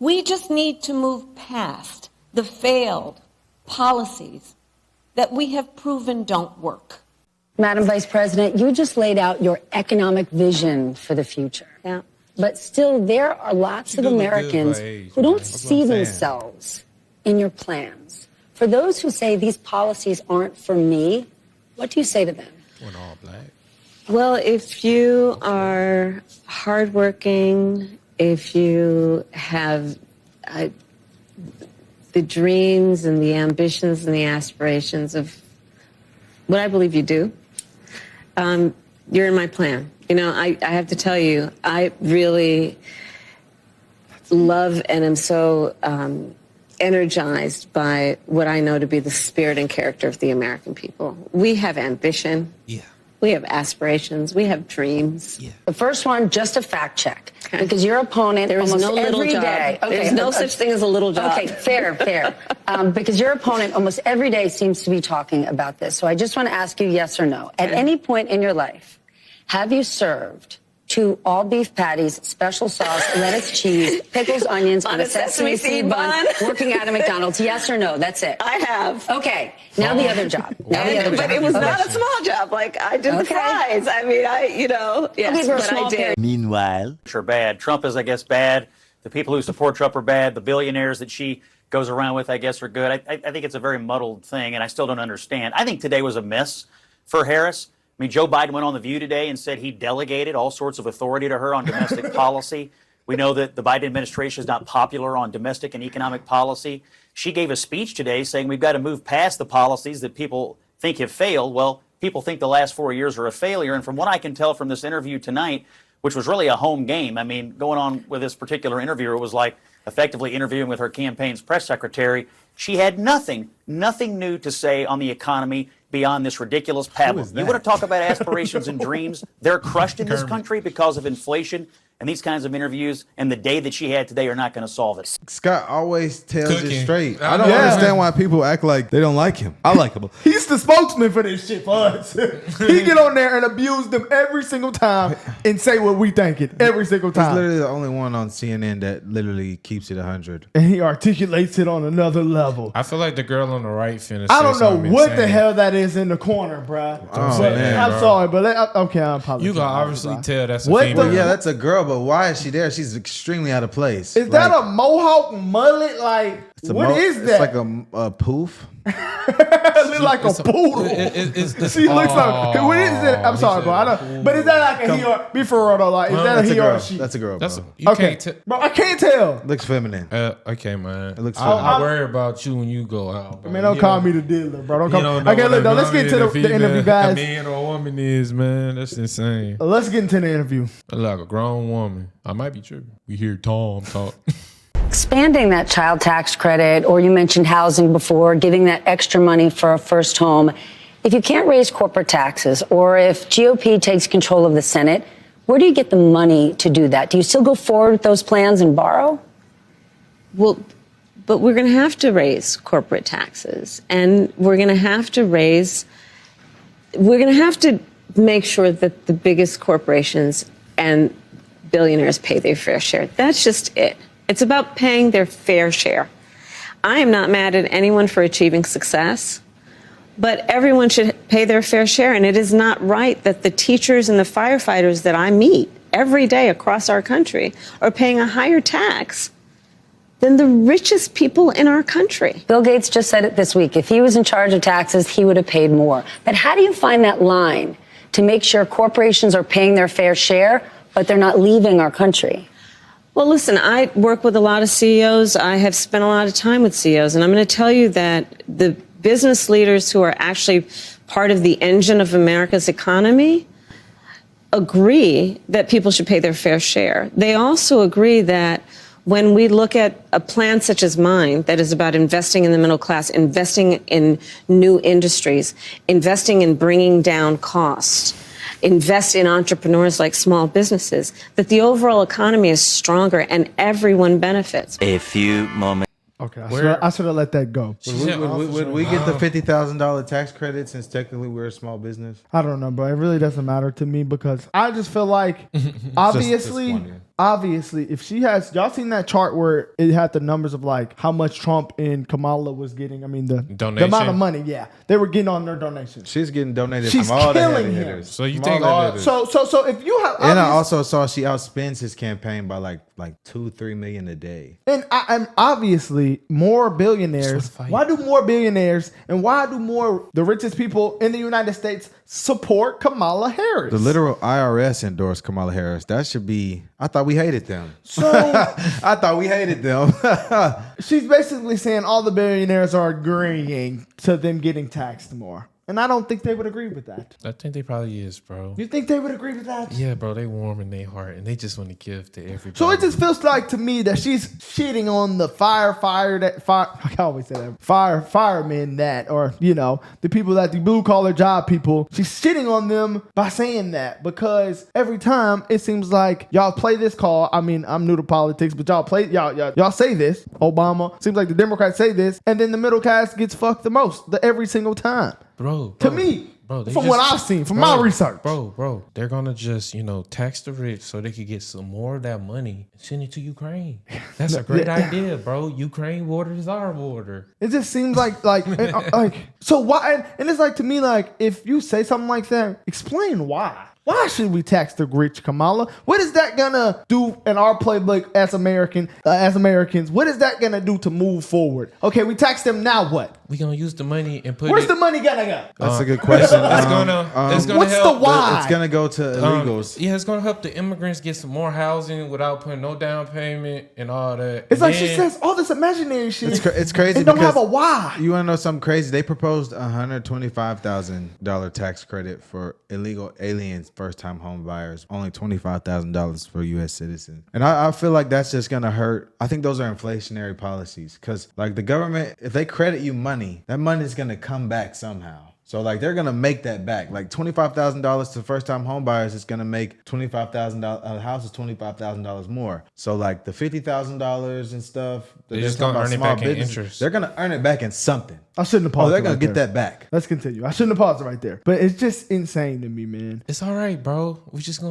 We just need to move past the failed policies that we have proven don't work. Madam Vice President, you just laid out your economic vision for the future. Yeah. But still, there are lots of Americans who don't see themselves in your plans. For those who say these policies aren't for me, what do you say to them? We're all black. Well, if you are hardworking, if you have the dreams and the ambitions and the aspirations of what I believe you do, you're in my plan. You know, I have to tell you, I really love and am so energized by what I know to be the spirit and character of the American people. We have ambition. Yeah. We have aspirations. We have dreams. Yeah. The first one, just a fact check. Okay. Because your opponent There's almost no little every job. day. Okay, There's no such thing as a little job. Okay, fair. Because your opponent almost every day seems to be talking about this. So I just want to ask you yes or no. At any point in your life, have you served 2 all-beef patties, special sauce, lettuce, cheese, pickles, onions on a sesame seed bun, working at a McDonald's? Yes or no? That's it. I have. Okay. Now the other job. But it was not a small job. Like, I did the fries. I mean, yes, but I did. Meanwhile, are bad. Trump is, I guess, bad. The people who support Trump are bad. The billionaires that she goes around with, I guess, are good. I think it's a very muddled thing, and I still don't understand. I think today was a miss for Harris. I mean, Joe Biden went on The View today and said he delegated all sorts of authority to her on domestic policy. We know that the Biden administration is not popular on domestic and economic policy. She gave a speech today saying we've got to move past the policies that people think have failed. Well, people think the last 4 years are a failure. And from what I can tell from this interview tonight, which was really a home game, I mean, going on with this particular interviewer was like effectively interviewing with her campaign's press secretary. She had nothing new to say on the economy beyond this ridiculous pablum. You want to talk about aspirations and dreams? They're crushed in this country because of inflation, and these kinds of interviews and the day that she had today are not going to solve it. Scott always tells it straight. I don't understand why people act like they don't like him. I like him. He's the spokesman for this shit for us. He get on there and abuse them every single time and say what we thinking every single time. He's literally the only one on CNN that literally keeps it 100. And he articulates it on another level. I feel like the girl on the right finna I don't know what insane. the hell that is in the corner, bruh. Oh, man, I'm sorry, but okay, I apologize. You can obviously tell that's a What female. Yeah, that's a girl, but why is she there? She's extremely out of place. Is that a mohawk mullet? Like, what is that? It's like a poof. It looks like a poodle. She looks like. What is it? I'm sorry, bro. I don't. But is that like a he or? Be for real though. Like, is that a he or a she? That's a girl, bro. Okay, bro. I can't tell. Looks feminine. Okay, man. It looks feminine. I worry about you when you go out. Man, don't call me the dealer, bro. Don't call. Okay, look, though. Let's get into the interview, guys. A man or a woman is, man. That's insane. Let's get into the interview. Like a grown woman. I might be tripping. We hear Tom talk. Expanding that child tax credit, or you mentioned housing before, giving that extra money for a first home. If you can't raise corporate taxes, or if GOP takes control of the Senate, where do you get the money to do that? Do you still go forward with those plans and borrow? Well, but we're going to have to raise corporate taxes, and we're going to have to make sure that the biggest corporations and billionaires pay their fair share. That's just it. It's about paying their fair share. I am not mad at anyone for achieving success, but everyone should pay their fair share. And it is not right that the teachers and the firefighters that I meet every day across our country are paying a higher tax than the richest people in our country. Bill Gates just said it this week. If he was in charge of taxes, he would have paid more. But how do you find that line to make sure corporations are paying their fair share, but they're not leaving our country? Well, listen, I work with a lot of CEOs. I have spent a lot of time with CEOs, and I'm going to tell you that the business leaders who are actually part of the engine of America's economy agree that people should pay their fair share. They also agree that when we look at a plan such as mine that is about investing in the middle class, investing in new industries, investing in bringing down costs, invest in entrepreneurs like small businesses, that the overall economy is stronger and everyone benefits. A few moments. Okay, I should have let that go. Would we get the $50,000 tax credit since technically we're a small business? I don't know, bro. It really doesn't matter to me because I just feel like, obviously, obviously, if she has, y'all seen that chart where it had the numbers of like how much Trump and Kamala was getting? I mean, the amount of money, they were getting on their donations. She's getting donated She's from all the killing heavy him. hitters. So you From think all the hitters. So if you have, And I also saw she outspends his campaign by like 2-3 million a day. and obviously more billionaires. Why do more billionaires and why do more the richest people in the United States support Kamala Harris? The literal IRS endorsed Kamala Harris. That should be. I thought we hated them. So I thought we hated them. she's basically saying all the billionaires are agreeing to them getting taxed more. And I don't think they would agree with that. I think they probably is, bro. You think they would agree with that? Yeah, bro. They warm in their heart, and they just want to give to everybody. So it just feels like to me that she's shitting on the firemen that, or the people that the blue collar job people. She's shitting on them by saying that because every time it seems like y'all play this call. I mean, I'm new to politics, but y'all say this. Obama seems like the Democrats say this, and then the middle class gets fucked the most every single time. Bro, To me, bro, from what I've seen, from my research. Bro, they're gonna just, tax the rich so they could get some more of that money and send it to Ukraine. That's a great idea, bro. Ukraine water is our water. It just seems like so why? And it's like to me, like if you say something like that, explain why. Why should we tax the rich, Kamala? What is that gonna do in our playbook as Americans? What is that gonna do to move forward? Okay, we tax them. Now what? We gonna use the money and put Where's the money gonna go? That's a good question. It's gonna what's help. the why? It's gonna go to illegals. Yeah, it's gonna help the immigrants get some more housing without putting no down payment and all that. It's like she says all this imaginary shit. It's crazy. It don't because have a why. You want to know something crazy? They proposed $125,000 tax credit for illegal aliens, first-time home buyers. Only $25,000 for U.S. citizens. And I feel like that's just gonna hurt. I think those are inflationary policies because, like, the government, if they credit you money, that money is gonna come back somehow. So like they're gonna make that back. Like $25,000 to first-time home buyers is gonna make $25,000. A house is $25,000 more. So like the $50,000 and stuff. They're just gonna earn it back in interest. They're gonna earn it back in something. I shouldn't have paused. They're gonna get that back. Let's continue. I shouldn't have paused it right there. But it's just insane to me, man. It's all right, bro. They just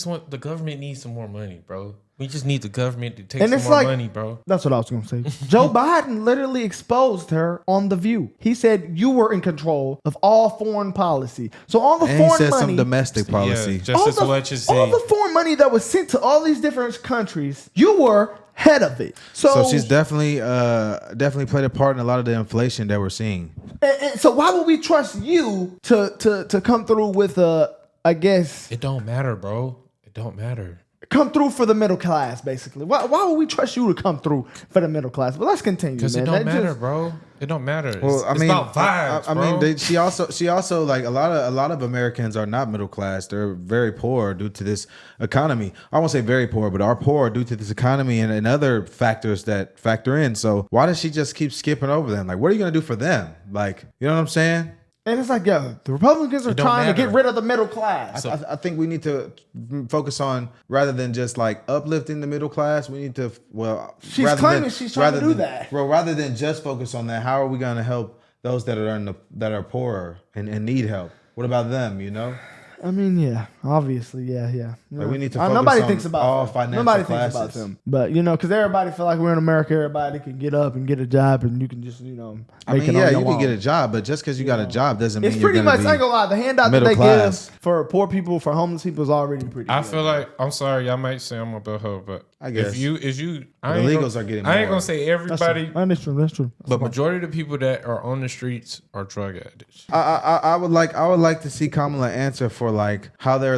want the government needs some more money, bro. We just need the government to take some more money, bro. That's what I was going to say. Joe Biden literally exposed her on The View. He said you were in control of all foreign policy. So all the And foreign he said money, some domestic policy. Yeah, just as what you see. all the foreign money that was sent to all these different countries, you were head of it. So she's definitely played a part in a lot of the inflation that we're seeing. And so why would we trust you to come through with I guess It don't matter, bro. It don't matter. Come through for the middle class, basically. Why would we trust you to come through for the middle class? But let's continue, man. Because it don't matter, bro. It don't matter. Well, It's about vibes, I bro. mean, she also like a lot of Americans are not middle class. They're very poor due to this economy. I won't say very poor, but are poor due to this economy and other factors that factor in. So why does she just keep skipping over them? Like, what are you gonna do for them? Like, you know what I'm saying? And it's like, the Republicans are trying to get rid of the middle class. I think we need to focus on, rather than just like uplifting the middle class, we need to, she's claiming she's trying to do that. Well, rather than just focus on that, how are we going to help those that are poorer and need help? What about them, I mean, yeah, obviously, yeah. Like we need to focus nobody on thinks about all them. financial Nobody classes. thinks about them. But, because everybody feel like we're in America, everybody can get up and get a job and you can just, make it on your you own. can get a job, but just because you got a job doesn't mean It's you're pretty gonna much, I ain't gonna lie, the handout that they give for poor people, for homeless people is already pretty good. I feel like, I'm sorry, y'all might say I'm a butthole, but I guess. if you, the illegals are getting more. I ain't gonna say everybody, That's true. but majority of the people that are on the streets are drug addicts. I would like to see Kamala answer for like how they're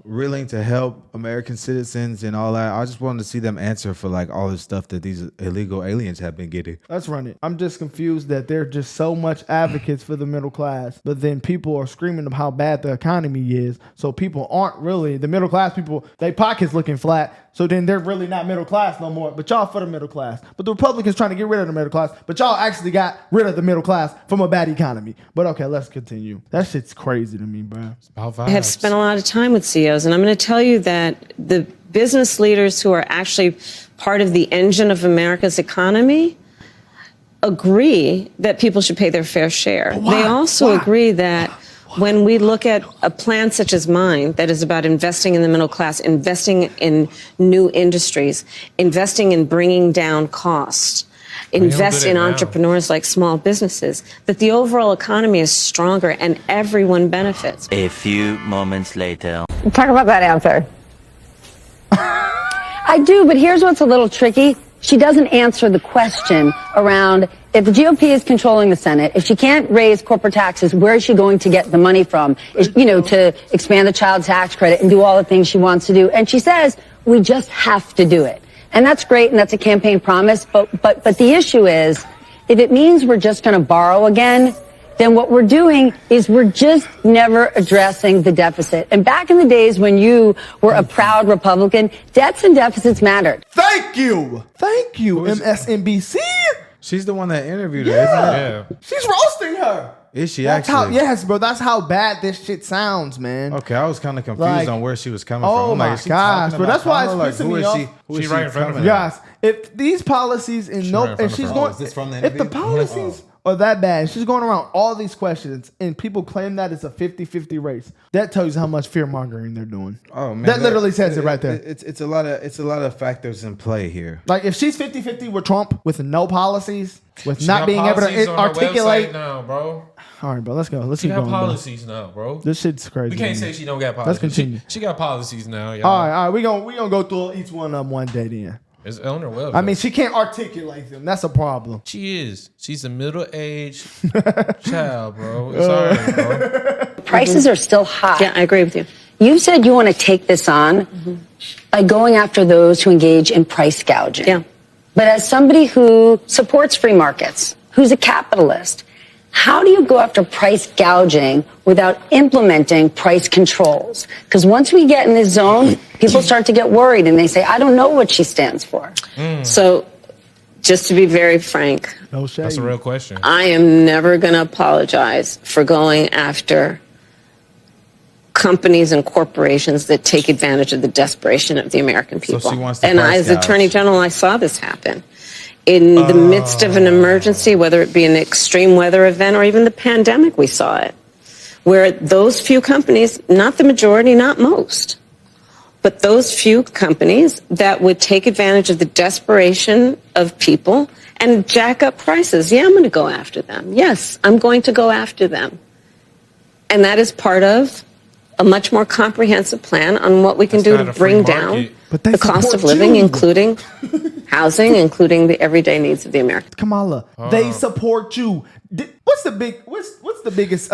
willing to help American citizens and all that. I just wanted to see them answer for like all the stuff that these illegal aliens have been getting. Let's run it. I'm just confused that they're just so much advocates for the middle class, but then people are screaming of how bad the economy is. So people aren't really, the middle class people, their pockets looking flat. So then they're really not middle class no more. But y'all for the middle class. But the Republicans trying to get rid of the middle class. But y'all actually got rid of the middle class from a bad economy. But okay, let's continue. That shit's crazy to me, bro. It's about vibes. I have spent a lot of time with CEOs, and I'm going to tell you that the business leaders who are actually part of the engine of America's economy agree that people should pay their fair share. They also agree that when we look at a plan such as mine that is about investing in the middle class, investing in new industries, investing in bringing down costs, invest in entrepreneurs like small businesses, that the overall economy is stronger and everyone benefits. A few moments later. Talk about that answer. I do, but here's what's a little tricky. She doesn't answer the question around if the GOP is controlling the Senate, if she can't raise corporate taxes, where is she going to get the money from? To expand the child tax credit and do all the things she wants to do. And she says, we just have to do it. And that's great, and that's a campaign promise. But the issue is, if it means we're just going to borrow again, then what we're doing is we're just never addressing the deficit. And back in the days when you were a proud Republican, debts and deficits mattered. Thank you, MSNBC. She's the one that interviewed her, isn't it? She's roasting her. Is she That's actually? yes, bro. That's how bad this shit sounds, man. Okay, I was kind of confused Like, on where she was coming oh from. my is she gosh, talking bro, about that's why it's Kamala? pissing Who me is off. she? Who is She she right in front of coming her. at? Guys, if these policies and right in front and of she's her. going, Is this from the if the interview? policies are that bad, she's going around all these questions, and people claim that it's a 50-50 race. That tells you how much fear mongering they're doing. Oh man, that literally says it right there. It's a lot of factors in play here. Like if she's 50-50 with Trump, with no policies, with She not got being able policies to on her articulate. website now, bro. All right, bro, let's go. Let's She keep got going. Bro. policies now, bro. This shit's crazy. We can't man. say she don't got policies. Let's continue. She got policies now, y'all. All right. We gonna go through each one of them one day then. It's on her website. I mean, she can't articulate them. That's a problem. She is. She's a middle-aged child, bro. It's all right, bro. Prices are still high. Yeah, I agree with you. You said you want to take this on by going after those who engage in price gouging. Yeah. But as somebody who supports free markets, who's a capitalist, how do you go after price gouging without implementing price controls? Because once we get in this zone, people start to get worried and they say, I don't know what she stands for. So, just to be very frank, No shade. That's a real question. I am never going to apologize for going after companies and corporations that take advantage of the desperation of the American people. she wants to and price as Attorney gouge. General, I saw this happen. In the midst of an emergency, whether it be an extreme weather event or even the pandemic, we saw it. Where those few companies, not the majority, not most, but those few companies that would take advantage of the desperation of people and jack up prices. Yeah, I'm going to go after them. Yes, I'm going to go after them. And that is part of a much more comprehensive plan on what we can That's do not to a free bring market. down But they the cost of support living, you. including housing, including the everyday needs of the American. Kamala, they support you. What's the biggest?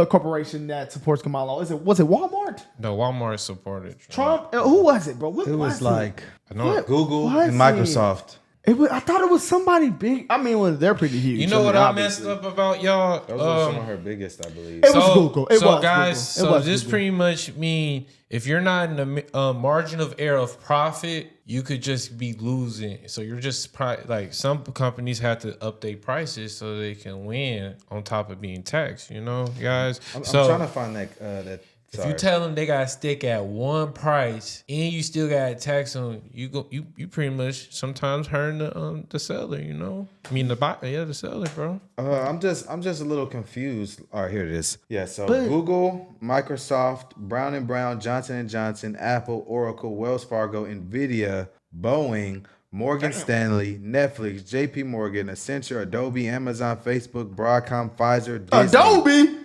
Corporation that supports Kamala? Was it Walmart? No, Walmart supported Trump? Who was it, bro? What It was like I know. Google was and it? Microsoft. I thought it was somebody big. I mean, they're pretty huge. You know what I messed obviously. up about y'all? Those were some of her biggest, I believe. It was Google. It so was guys, Google. It so was this Google. pretty much mean if you're not in the margin of error of profit, you could just be losing. So you're just like some companies have to update prices so they can win on top of being taxed. You know, guys. I'm so trying to find that. if you tell them they gotta stick at one price and you still got tax on, you pretty much sometimes hurting the seller. You know, I mean the seller, bro. I'm just a little confused. All right, here it is. Yeah, so Google, Microsoft, Brown and Brown, Johnson & Johnson, Apple, Oracle, Wells Fargo, Nvidia, Boeing, Morgan Stanley, Netflix, JP Morgan, Accenture, Adobe, Amazon, Facebook, Broadcom, Pfizer, Disney. Adobe.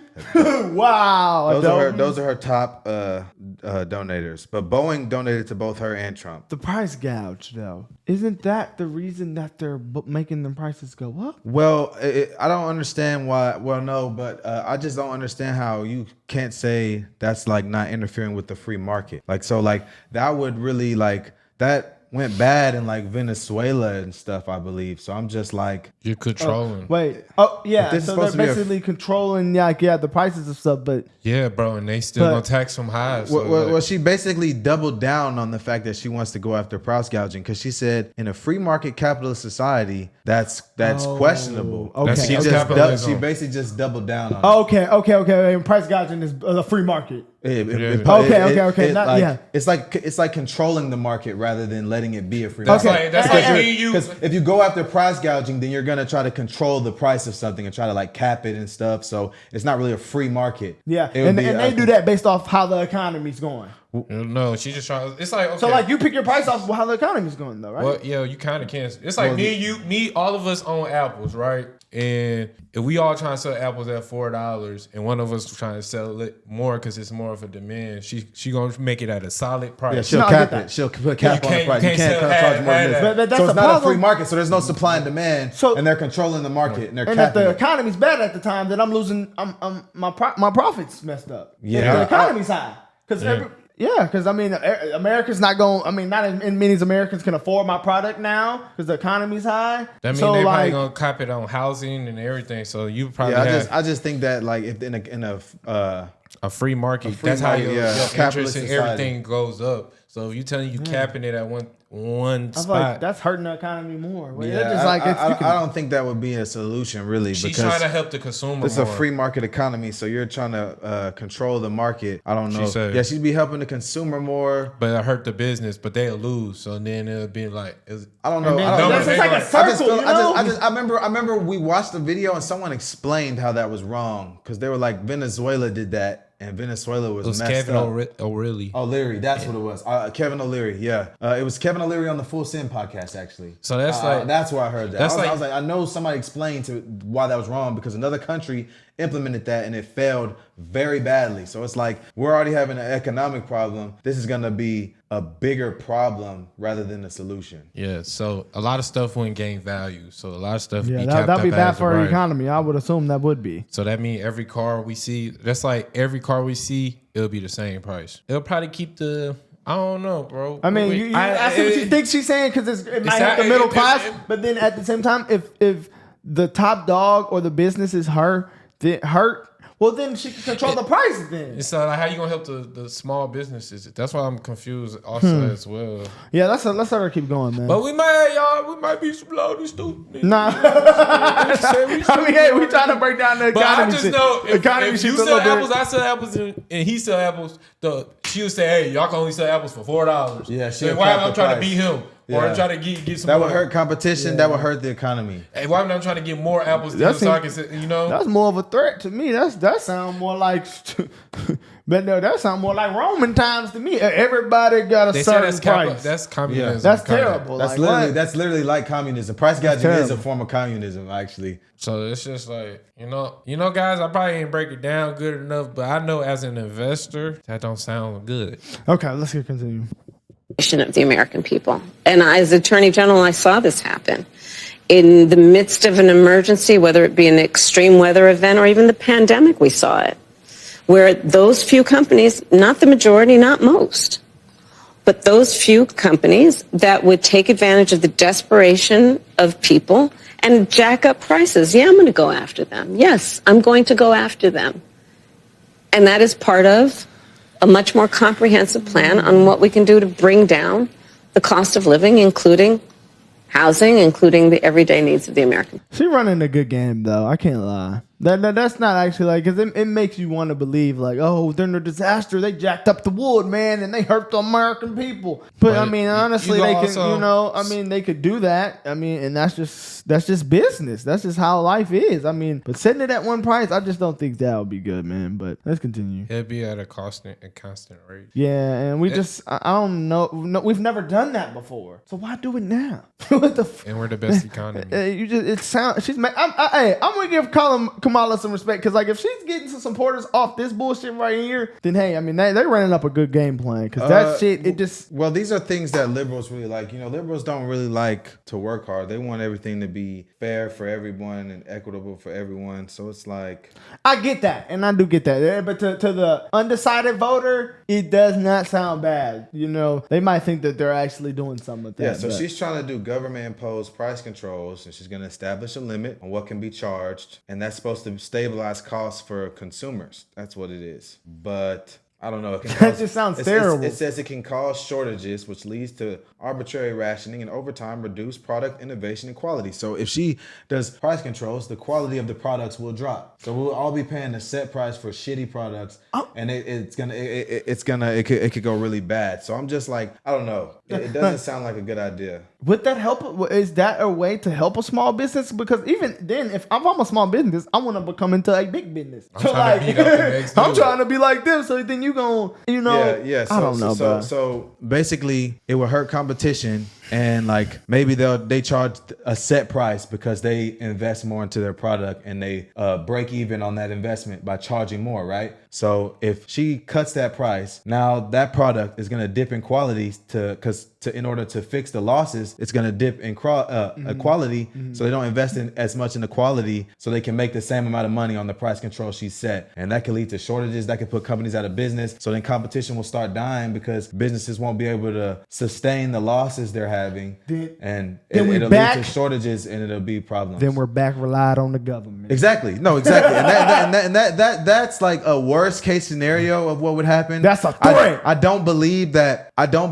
Wow. Those are her top donators. But Boeing donated to both her and Trump. The price gouge, though, isn't that the reason that they're making the prices go up? Well, I don't understand why. Well, no, but I just don't understand how you can't say that's like not interfering with the free market. Like, so like that would really like that went bad in like Venezuela and stuff, I believe. So I'm just like, You're controlling. Wait. Oh, yeah. But this is So they're supposed to be a- basically controlling, the prices of stuff. But Yeah, bro, and they still But- gonna tax from high. So well, she basically doubled down on the fact that she wants to go after price gouging because she said in a free market capitalist society, that's questionable. okay. That's She that's just capitalism. she basically just doubled down on it. okay. And price gouging is the free market. Okay. It's like controlling the market rather than letting it be a free That's market. like me and you. Because if you go after price gouging, then you're gonna try to control the price of something and try to like cap it and stuff. So it's not really a free market. Yeah, It would and be, they do that based off how the economy's going. No, she just trying. It's like, okay. So like you pick your price off how the economy's going though, right? Well, yeah, you kind of can. It's like all of us own apples, right? And if we all trying to sell apples at $4, and one of us trying to sell it more because it's more of a demand, she gonna make it at a solid price. Yeah, she'll cap it. She'll put a cap on the price. You can't charge more than But this. that's So it's the not a problem. free market. So there's no supply and demand. So- and they're controlling the market and they're And if capping the it. economy's bad at the time, then I'm losing. My profits messed up. Yeah. If the economy's high because because I mean America's not going. I mean, not as many as Americans can afford my product now because the economy's high. That means so they probably like, gonna cap it on housing and everything. So you probably I just think that like if in a free market. free That's how market, your capitalist interest in society. everything goes up. So if you telling you capping it at one I feel spot, like that's hurting the economy more. Well, Yeah, just like I don't think that would be a solution really she's because trying to help the consumer. it's more. a free market economy, so you're trying to control the market. I don't know. said- Yeah, she'd be helping the consumer more. But it hurt the business, but they'll lose. So then it'll be like, I don't know. then I don't know. that's just like a I just circle, feel- you know? I remember we watched the video and someone explained how that was wrong because they were like Venezuela did that and Venezuela was it was messed Kevin up. O'Reilly. O'Leary, that's what it was. Kevin O'Leary, yeah. It was Kevin O'Leary on the Full Send podcast, actually. So that's like- that's where I heard that. that's I was like- like, I know somebody explained why that was wrong because another country implemented that and it failed very badly. So it's like we're already having an economic problem. This is gonna be a bigger problem rather than a solution. Yeah, so a lot of stuff wouldn't gain value. So a lot of stuff yeah, be capped that'd be up bad as for a our right. economy. I would assume that would be. So that means every car we see, that's like every car we see, it'll be the same price. It'll probably keep the, I don't know, bro. I mean, I see what you think she's saying because it might help the middle class, but then at the same time, if the top dog or the business is her, well, then she can control the prices. Then It's like how you gonna help the small businesses? That's why I'm confused also as well. yeah, let's let her keep going, man. But we might be some loaded stupid. Nah, I mean, hey, we trying to break down the But economy. I just shit. know if shit's you a sell little bit- apples, I sell apples, and he sell apples. She would say, "Hey, y'all can only sell apples for $4." Yeah, so she'll why cap am I the trying to price. beat him or Yeah. try to get some? That more? would hurt competition. That would hurt the economy. Hey, why am I trying to get more apples? That So I seems- can, you know. That's more of a threat to me. That sounds more like, but no, that sounds more like Roman times to me. Everybody got a They say certain price. that's communism. That's kinda. terrible. That's Like, that's literally like communism. Price gouging is terrible. a form of communism, actually. So it's just like, you know, guys, I probably ain't break it down good enough, but I know as an investor, that don't sound good. Okay, let's continue. Of the American people. And as Attorney General, I saw this happen. In the midst of an emergency, whether it be an extreme weather event or even the pandemic, we saw it. Where those few companies, not the majority, not most, but those few companies that would take advantage of the desperation of people and jack up prices. Yeah, I'm going to go after them. Yes, I'm going to go after them. And that is part of a much more comprehensive plan on what we can do to bring down the cost of living, including housing, including the everyday needs of the American. She running a good game though. I can't lie. That's not actually like, because it makes you want to believe like, oh, they're in a disaster. They jacked up the wood, man, and they hurt the American people. But I mean, honestly, you they can, also- I mean, they could do that. I mean, and that's just business. That's just how life is. I mean, but setting it at one price, I just don't think that would be good, man. But let's continue. It'd be at a constant rate. Yeah, and we I don't know. No, we've never done that before. So why do it now? What the And we're the best economy. it sounds. I'm gonna give Kamala some respect because like if she's getting some supporters off this bullshit right here, then hey, I mean they're running up a good game plan because that shit it just. Well, these are things that liberals really like. You know, liberals don't really like to work hard. They want everything to be fair for everyone and equitable for everyone. So it's like I get that, and I do get that. Yeah, but to the undecided voter, it does not sound bad. You know, they might think that they're actually doing something with that. yeah. So but- she's trying to do government-imposed price controls, and she's going to establish a limit on what can be charged, and that's supposed to stabilize costs for consumers. That's what it is. But I don't know. It can That just sounds terrible. It says it can cause shortages, which leads to arbitrary rationing and over time reduce product innovation and quality. So if she does price controls, the quality of the products will drop. So we'll all be paying a set price for shitty products, and it could go really bad. So I'm just like, I don't know. It doesn't sound like a good idea. Would that help? Is that a way to help a small business? Because even then, if I'm a small business, I want to become into a big business. I'm trying to beat up the next I'm dude. trying to be like them. So then you gon', Yeah. So, I don't know, bro. So basically, it will hurt competition, and like maybe they charge a set price because they invest more into their product and they break even on that investment by charging more, right? So if she cuts that price, now that product is gonna dip in quality in order to fix the losses, it's gonna dip in quality, so they don't invest in as much in the quality, so they can make the same amount of money on the price control she set, and that could lead to shortages. That could put companies out of business. So then competition will start dying because businesses won't be able to sustain the losses they're having, and it'll lead to shortages, and it'll be problems. Then we're back relied on the government. Exactly. No, exactly. And that's like a worst case scenario of what would happen. That's a threat. I don't believe that. I don't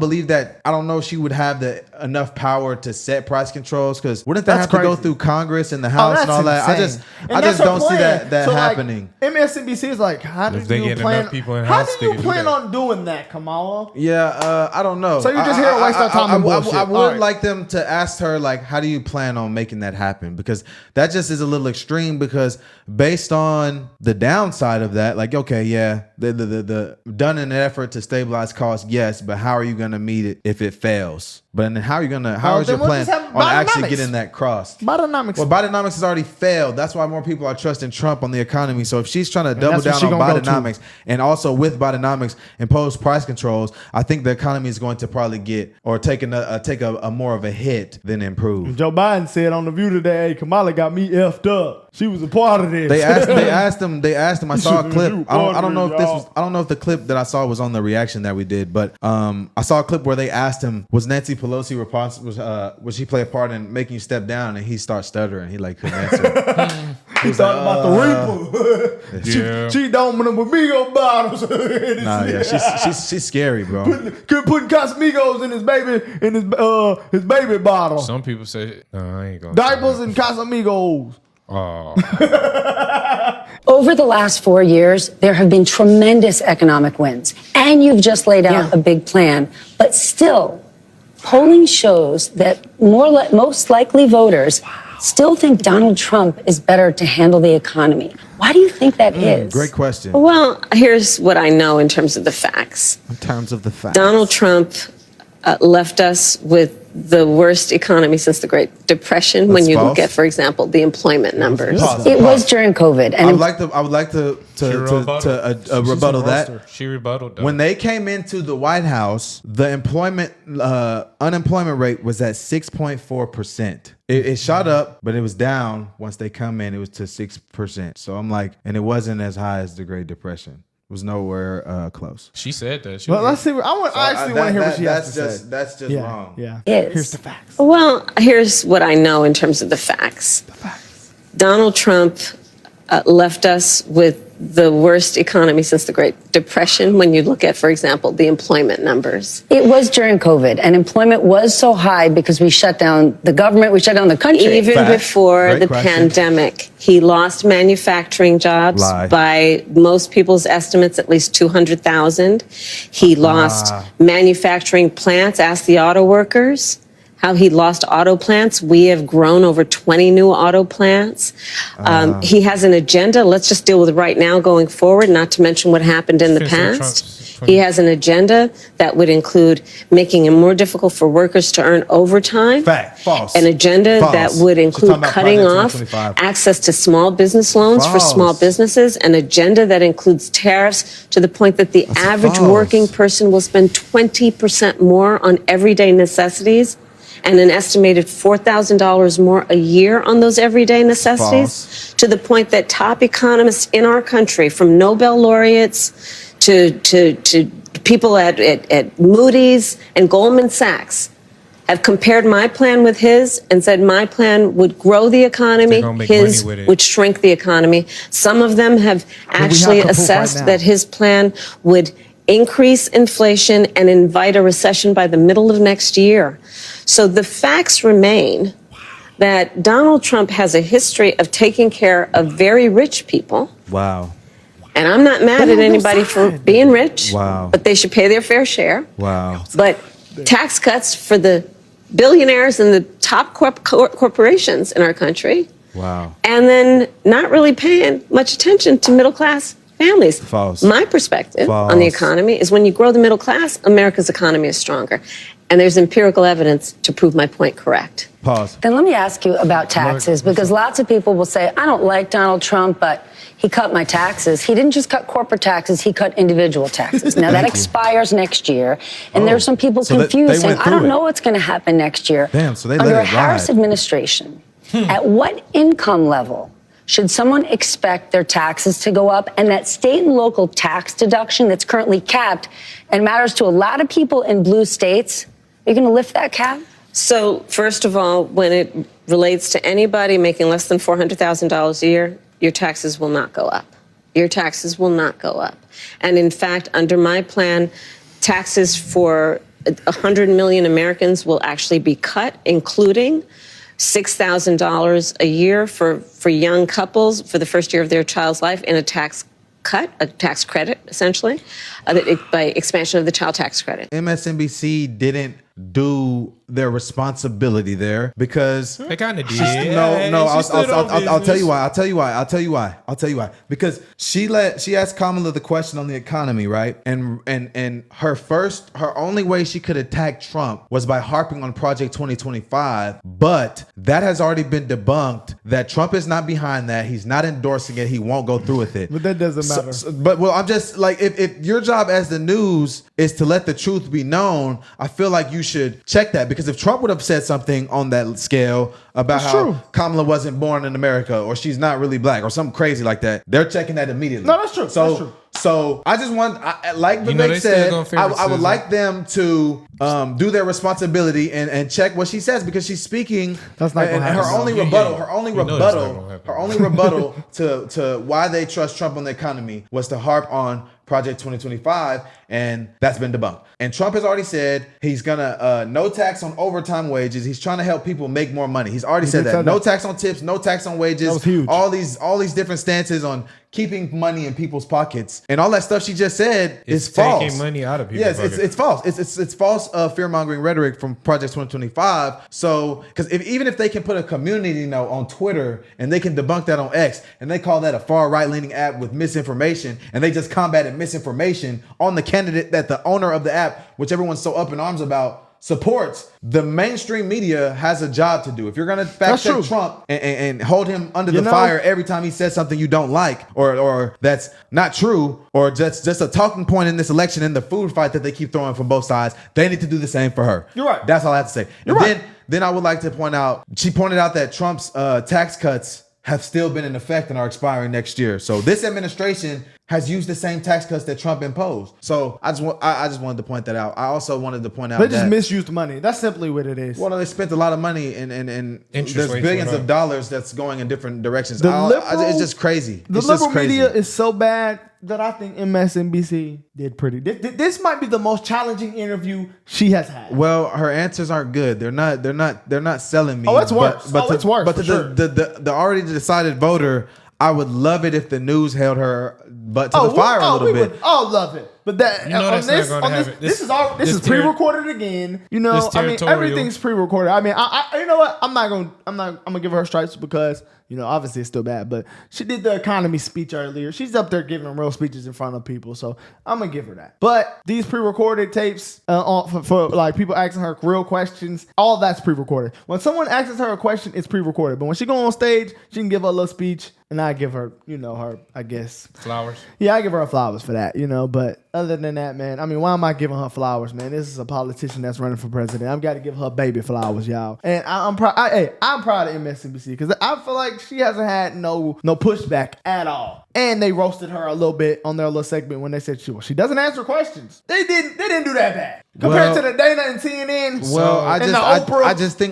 know if she would have enough power to set price controls, because wouldn't that have to go through Congress and the House and all that? Insane. I just don't see that So, happening. Like, MSNBC is like, how do If they you get plan? enough people in How house, do they you can do plan that. on doing that, Kamala? Yeah, I don't know. So you're just here to waste our time and bullshit. I would All right. like them to ask her, like, how do you plan on making that happen? Because that just is a little extreme, because based on the downside of that, like, okay, yeah, the done in an effort to stabilize costs, yes, but how are you going to meet it if it fails? But then how is your plan on actually getting that crossed? Bidenomics. Well, Bidenomics has already failed. That's why more people are trusting Trump on the economy. So if she's trying to double down on Bidenomics, and also with Bidenomics impose price controls, I think the economy is going to probably take a more of a hit than improve. Joe Biden said on The View today, hey, Kamala got me effed up. She was a part of this. They asked him. I saw a clip. I don't know if the clip that I saw was on the reaction that we did, but I saw a clip where they asked him, was Nancy Pelosi would she play a part in making you step down? And he starts stuttering. He couldn't answer. He thought about the Reaper. Yeah. She don't with Migo bottles. Nah, yeah, she's scary, bro. Putting Casamigos in his baby bottle. Some people say, no, I ain't gonna. Diapers and Casamigos. Oh. Over the last 4 years, there have been tremendous economic wins, and you've just laid out a big plan. But still, polling shows that most likely voters still think Donald Trump is better to handle the economy. Why do you think that is? Great question. Well, here's what I know in terms of the facts. In terms of the facts, Donald Trump left us with the worst economy since the Great Depression. That's when you false. look at, for example, the employment numbers. It was during COVID. And I would like to rebuttal that. She rebutted that. When they came into the White House, the unemployment rate was at 6.4%. It shot up, but it was down once they come in. It was to 6%. So I'm like, and it wasn't as high as the Great Depression. It was nowhere close. She said that. Well, let's see. I actually want to hear what she has to say. That's just wrong. Yeah. Is. Here's the facts. Well, here's what I know in terms of the facts. Donald Trump left us with the worst economy since the Great Depression. When you look at, for example, the employment numbers. It was during COVID, and employment was so high because we shut down the government, we shut down the country. Even before the pandemic, he lost manufacturing jobs by most people's estimates, at least 200,000. He lost manufacturing plants. Ask the auto workers how he lost auto plants. We have grown over 20 new auto plants. He has an agenda. Let's just deal with it right now going forward, not to mention what happened in the past. He has an agenda that would include making it more difficult for workers to earn overtime. False. An agenda that would include cutting off access to small business loans for small businesses. An agenda that includes tariffs to the point that the average working person will spend 20% more on everyday necessities, and an estimated $4,000 more a year on those everyday necessities, to the point that top economists in our country, from Nobel laureates to people at Moody's and Goldman Sachs, have compared my plan with his and said my plan would grow the economy, his would shrink the economy. Some of them have actually assessed that his plan would increase inflation and invite a recession by the middle of next year. So the facts remain that Donald Trump has a history of taking care of very rich people. Wow. And I'm not mad at anybody for being rich, Wow. but they should pay their fair share. Wow. But tax cuts for the billionaires and the top corporations in our country. Wow. And then not really paying much attention to middle class families. False. My perspective on the False. economy is when you grow the middle class, America's economy is stronger. And there's empirical evidence to prove my point correct. Pause. Then let me ask you about taxes, because lots of people will say, I don't like Donald Trump, but he cut my taxes. He didn't just cut corporate taxes, he cut individual taxes. Now that expires next year, and there's some people So they confused saying, went I don't through it. know what's going to happen next year. Damn, so they Under let a it Harris ride. administration, at what income level should someone expect their taxes to go up? And that state and local tax deduction that's currently capped and matters to a lot of people in blue states, are you going to lift that cap? So, first of all, when it relates to anybody making less than $400,000 a year, your taxes will not go up. Your taxes will not go up. And in fact, under my plan, taxes for 100 million Americans will actually be cut, including $6,000 a year for young couples for the first year of their child's life in a tax cut, a tax credit, essentially, by expansion of the child tax credit. MSNBC didn't do their responsibility there because They kind of did. no. She stood on I'll tell business. you why. Because she asked Kamala the question on the economy, right? And her only way she could attack Trump was by harping on Project 2025. But that has already been debunked. That Trump is not behind that. He's not endorsing it. He won't go through with it. But that doesn't matter. But I'm just like, if your job as the news is to let the truth be known, I feel like you should check that, because if Trump would have said something on that scale about That's how true. Kamala wasn't born in America or she's not really black or something crazy like that, they're checking that immediately. No, that's true. So, That's true. So I just want, like You know Vivek they still said, gonna I favoritism. would like them to do their responsibility and check what she says, because she's speaking. That's not and gonna her happen. only Yeah, rebuttal, yeah. her only You know that's not gonna rebuttal, happen. her only rebuttal to why they trust Trump on the economy was to harp on Project 2025, and that's been debunked. And Trump has already said he's gonna no tax on overtime wages. He's trying to help people make more money. He's already said did that. say No that. tax on tips, no tax on wages. That was huge. All these different stances on keeping money in people's pockets, and all that stuff she just said It's is false. taking money out of people's Yes, pockets. it's false. It's false fear mongering rhetoric from Project 2025. So, because even if they can put a community note on Twitter and they can debunk that on X, and they call that a far right leaning app with misinformation, and they just combated misinformation on the candidate that the owner of the app, which everyone's so up in arms about, supports, the mainstream media has a job to do. If you're going to fact That's check true. Trump and hold him under You the know- fire every time he says something you don't like, or that's not true, or just a talking point in this election in the food fight that they keep throwing from both sides, they need to do the same for her. You're right. That's all I have to say. You're And right. Then I would like to point out, she pointed out that Trump's tax cuts have still been in effect and are expiring next year. So this administration has used the same tax cuts that Trump imposed. So I just wanted to point that out. I also wanted to point out They just that misused money. That's simply what it is. well, they spent a lot of money and Interest there's rates billions went of up. dollars that's going in different directions. The It's just crazy. The It's just liberal crazy. media is so bad that I think MSNBC did pretty. This might be the most challenging interview she has had. Well, her answers aren't good. They're not selling me. Oh, it's worse. Oh, it's worse, But for the, sure. the already decided voter, I would love it if the news held her butt to the fire a little we bit. would all love it. But that You know on that's not this, gonna on this, happen. this is all this This is pre-recorded again. You know, this I mean, territorial. everything's pre-recorded. I mean, I you know what? I'm gonna give her stripes because you know, obviously it's still bad. But she did the economy speech earlier. She's up there giving real speeches in front of people, so I'm gonna give her that. But these pre-recorded tapes for like people asking her real questions, all that's pre-recorded. When someone asks her a question, it's pre-recorded. But when she go on stage, she can give her a little speech, and I give her, you know, her, I guess, Flowers. yeah, I give her flowers for that, you know. But other than that, man, I mean, why am I giving her flowers, man? This is a politician that's running for president. I've got to give her baby flowers, y'all. And I'm proud. I'm proud of MSNBC because I feel like she hasn't had no pushback at all. And they roasted her a little bit on their little segment when they said she doesn't answer questions. They didn't do that bad compared to the Dana and CNN. Well, and the Oprah.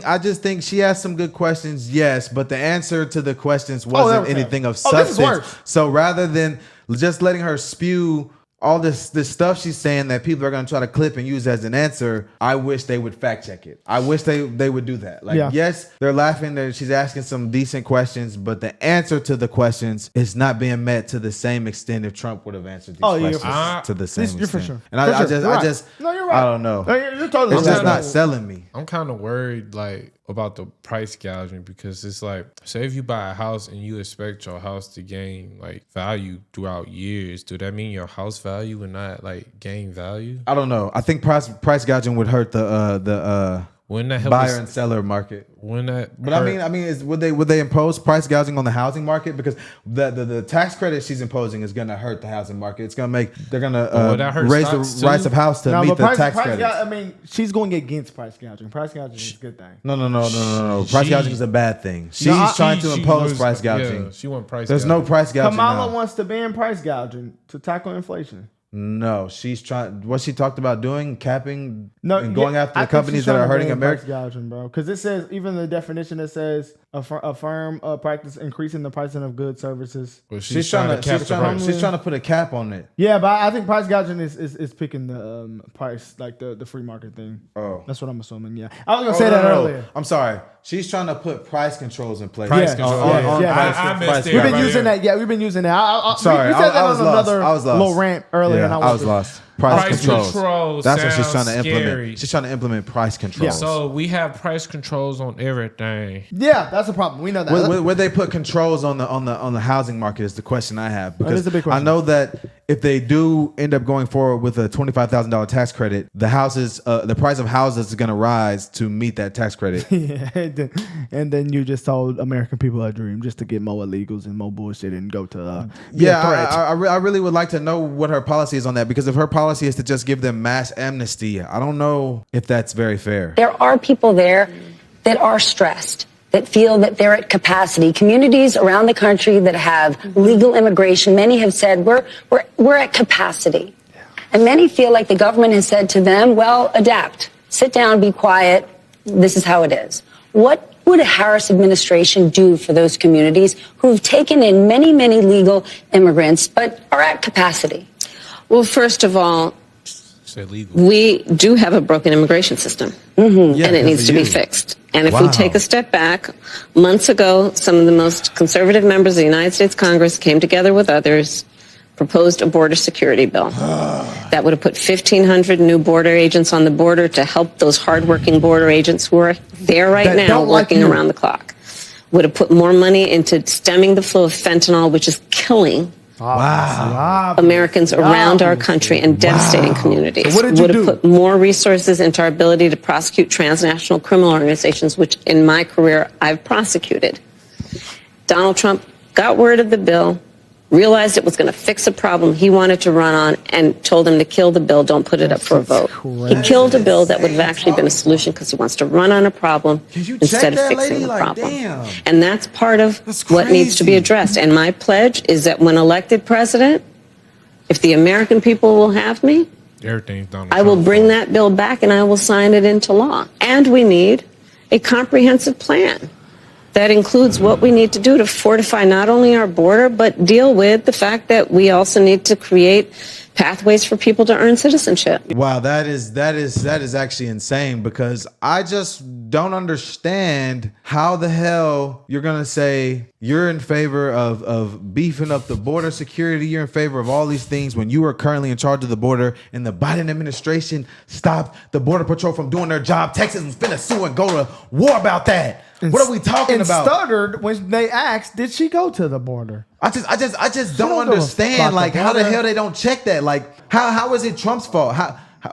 I just think she has some good questions, yes, but the answer to the questions wasn't that was anything of terrible. Oh, this is substance. worse. So rather than just letting her spew all this stuff she's saying that people are going to try to clip and use as an answer, I wish they would fact check it. I wish they would do that. Like, yes, they're laughing. She's asking some decent questions, but the answer to the questions is not being met to the same extent if Trump would have answered these questions to the same extent. You're for sure. And I just, no, you're right. I don't know. No, you're totally It's right. just not selling me. I'm kind of worried, like, about the price gouging, because it's like, say if you buy a house and you expect your house to gain like value throughout years, do that mean your house value would not like gain value? I don't know. I think price gouging would hurt the Wouldn't that help buyer and seller market. Wouldn't that? But hurt? I mean, would they impose price gouging on the housing market? Because the tax credit she's imposing is going to hurt the housing market. It's going to they're going to raise the price of house to meet the tax credit. I mean, she's going against price gouging. Price gouging is a good thing. No. Price gouging is a bad thing. She's trying to impose price gouging. Yeah, she want price. There's no price gouging. Kamala wants to ban price gouging to tackle inflation. No, she's trying. What she talked about doing, capping, and going after I the think companies she's that trying are to hurting ban America. price gouging, bro. Because it says, even the definition, it says a firm practice increasing the pricing of goods, services. Well, She's trying to put a cap on it. Yeah, but I think price gouging is picking the price, like the free market thing. Oh, that's what I'm assuming. Yeah, I was gonna say that earlier. I'm sorry. She's trying to put price controls in place. Price controls. I missed it. We've been using that. Yeah, we've been using that. Sorry, we said that I was on lost. another I was lost. little rant earlier. Yeah, and I was lost. Price controls. That's what she's trying to implement. Scary. She's trying to implement price controls. Yeah. So we have price controls on everything. Yeah, that's a problem. We know that. Where they put controls on the housing market is the question I have, because is a big question. I know that if they do end up going forward with a $25,000 tax credit, the price of houses is going to rise to meet that tax credit. Yeah, and then you just told American people a dream just to get more illegals and more bullshit and go to I really would like to know what her policy is on that, because if her policy is to just give them mass amnesty, I don't know if that's very fair. There are people there that are stressed, that feel that they're at capacity. Communities around the country that have legal immigration, many have said we're at capacity. And many feel like the government has said to them, well, adapt, sit down, be quiet. This is how it is. What would a Harris administration do for those communities who've taken in many, many legal immigrants but are at capacity? Well, first of all, we do have a broken immigration system, and it needs to be fixed. And if we take a step back, months ago, some of the most conservative members of the United States Congress came together with others, proposed a border security bill that would have put 1,500 new border agents on the border to help those hardworking border agents who are there right now working around the clock. Would have put more money into stemming the flow of fentanyl, which is killing Americans around our country and devastating communities. So what did you would do? have put more resources into our ability to prosecute transnational criminal organizations, which in my career I've prosecuted. Donald Trump got word of the bill, realized it was going to fix a problem he wanted to run on, and told him to kill the bill, don't put it up for a vote. He killed a bill that would have actually been a solution, because he wants to run on a problem instead of fixing the problem. And that's part of what needs to be addressed. And my pledge is that when elected president, if the American people will have me, Everything's done. I will bring that bill back and I will sign it into law. And we need a comprehensive plan that includes what we need to do to fortify not only our border, but deal with the fact that we also need to create pathways for people to earn citizenship. Wow, that is actually insane, because I just don't understand how the hell you're gonna say you're in favor of beefing up the border security, you're in favor of all these things when you are currently in charge of the border, and the Biden administration stopped the Border Patrol from doing their job. Texas was finna sue and go to war about that. What are we talking about? And stuttered when they asked, did she go to the border? I just don't understand, like, how the hell they don't check that. Like, how is it Trump's fault?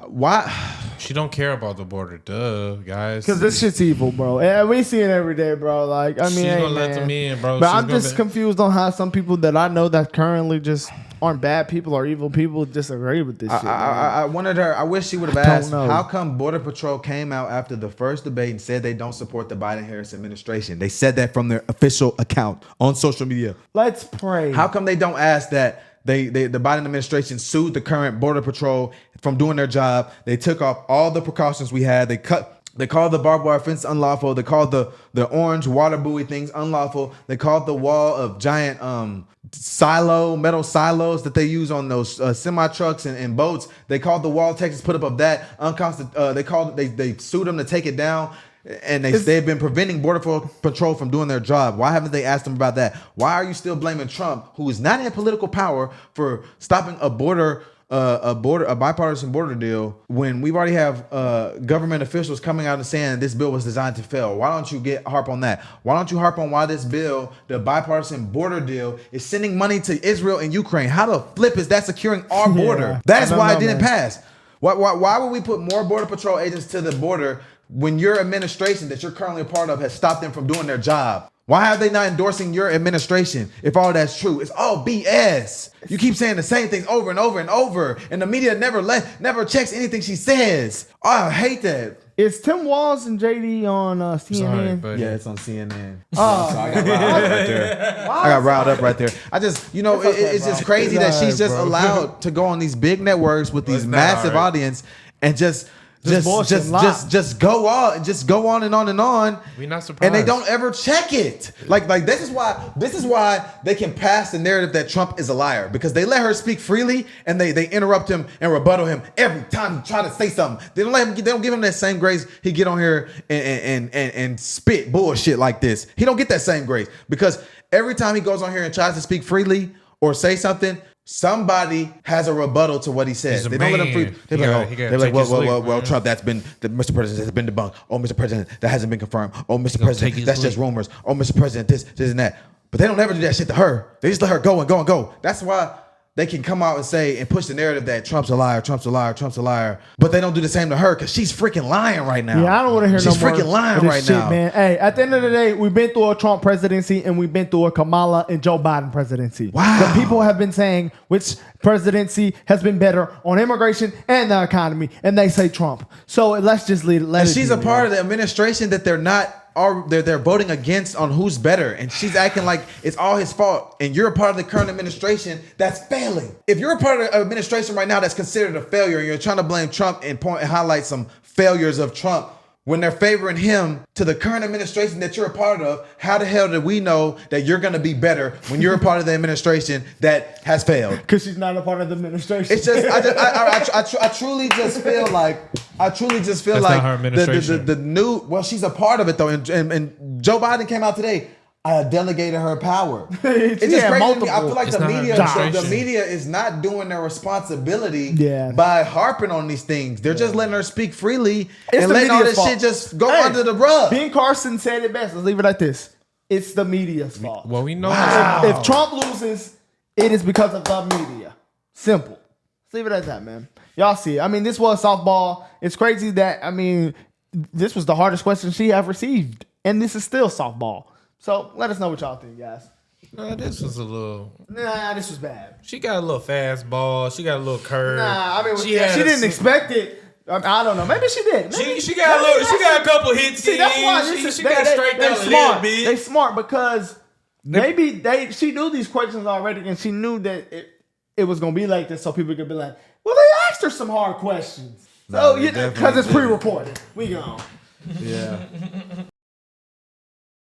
Why? She don't care about the border, duh, guys. Because this shit's evil, bro. Yeah, we see it every day, bro. Like, I mean, she's gonna hey, let man. them in, bro. But She's I'm just confused on how some people that I know that currently just aren't bad people or evil people disagree with this shit. I wanted her. I wish she would have asked, how come Border Patrol came out after the first debate and said they don't support the Biden-Harris administration? They said that from their official account on social media. Let's pray. How come they don't ask that the Biden administration sued the current Border Patrol from doing their job? They took off all the precautions we had. They cut They called the barbed wire fence unlawful. They called the orange water buoy things unlawful. They called the wall of giant metal silos that they use on those semi trucks and boats. They called the wall Texas put up of that unconstitutional. They sued them to take it down. And they've been preventing Border Patrol from doing their job. Why haven't they asked them about that? Why are you still blaming Trump, who is not in political power, for stopping a bipartisan border deal when we've already have government officials coming out and saying this bill was designed to fail? Why don't you harp on that? Why don't you harp on why this bill, the bipartisan border deal, is sending money to Israel and Ukraine? How the flip is that securing our border? That is why it didn't pass. Why would we put more Border Patrol agents to the border when your administration that you're currently a part of has stopped them from doing their job? Why are they not endorsing your administration if all that's true? It's all BS. You keep saying the same things over and over and over, and the media never checks anything she says. Oh, I hate that. Is Tim Walz and JD on CNN? Sorry, Yeah, it's on CNN. Oh, so I got riled up right there. I got riled up right there. I just, it's just crazy that she's just allowed to go on these big networks with these massive audience and just go on and on and on. We're not surprised. And they don't ever check it. Like this is why they can pass the narrative that Trump is a liar, because they let her speak freely and they interrupt him and rebuttal him every time he try to say something. They don't give him that same grace. He get on here and spit bullshit like this. He don't get that same grace, because every time he goes on here and tries to speak freely or say something, somebody has a rebuttal to what he says. They don't let him free. They're like, well, Trump, Mr. President has been debunked. Oh, Mr. President, that hasn't been confirmed. Oh, Mr. President, that's just rumors. Oh, Mr. President, this and that. But they don't ever do that shit to her. They just let her go and go and go. That's why they can come out and say and push the narrative that Trump's a liar, Trump's a liar, Trump's a liar. But they don't do the same to her, because she's freaking lying right now. Yeah, I don't want to hear she's no more. She's freaking lying right shit, now. Man. Hey, at the end of the day, we've been through a Trump presidency and we've been through a Kamala and Joe Biden presidency. Wow. The people have been saying which presidency has been better on immigration and the economy, and they say Trump. So let's just let it. She's a part of the administration that they're voting against on who's better, and she's acting like it's all his fault, and you're a part of the current administration that's failing. If you're a part of the administration right now that's considered a failure, and you're trying to blame Trump and highlight some failures of Trump when they're favoring him to the current administration that you're a part of, how the hell do we know that you're going to be better when you're a part of the administration that has failed? Because she's not a part of the administration. It's just I truly just feel like That's not her administration. the new, well, she's a part of it though, and Joe Biden came out today. I delegated her power. It's just crazy to me. I feel like the media is not doing their responsibility by harping on these things. They're just letting her speak freely and letting all this shit just go under the rug. Ben Carson said it best. Let's leave it like this. It's the media's fault. Well, we know if Trump loses, it is because of the media. Simple. Let's leave it at that, man. Y'all see it. I mean, this was softball. It's crazy that, this was the hardest question she ever received. And this is still softball. So let us know what y'all think, guys. This was a little. This was bad. She got a little fastball. She got a little curve. She didn't expect it. I don't know. Maybe she did. She got a little. She got a couple hits. See, that's why she got straight down a little bit. They smart because maybe she knew these questions already, and she knew that it was gonna be like this, so people could be like, "Well, they asked her some hard questions." So because it's pre-recorded, we gone. Yeah.